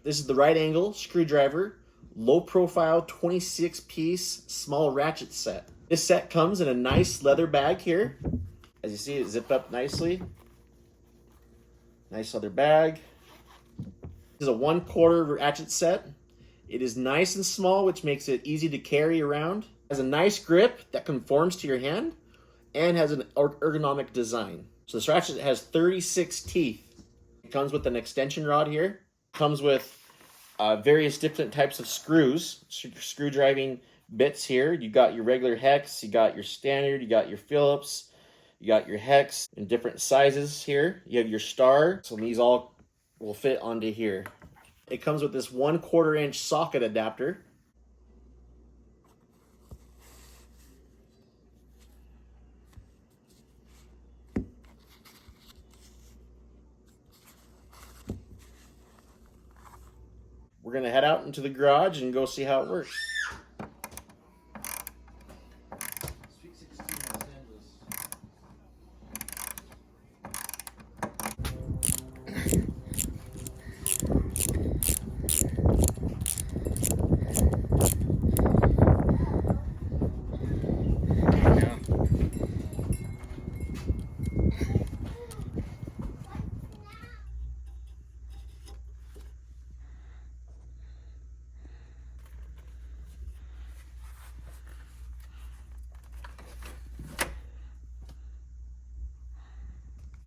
This is the right angle screwdriver, low profile 26-piece small ratchet set. This set comes in a nice leather bag here. As you see, it zipped up nicely. Nice leather bag. This is a 1/4 ratchet set. It is nice and small, which makes it easy to carry around. It has a nice grip that conforms to your hand and has an ergonomic design. So this ratchet has 36 teeth. It comes with an extension rod here. It comes with various different types of screws, screw driving bits here. You got your regular hex, you got your standard, you got your Phillips, you got your hex in different sizes here. You have your star, so these all will fit onto here. It comes with this 1/4 inch socket adapter. We're gonna head out into the garage and go see how it works.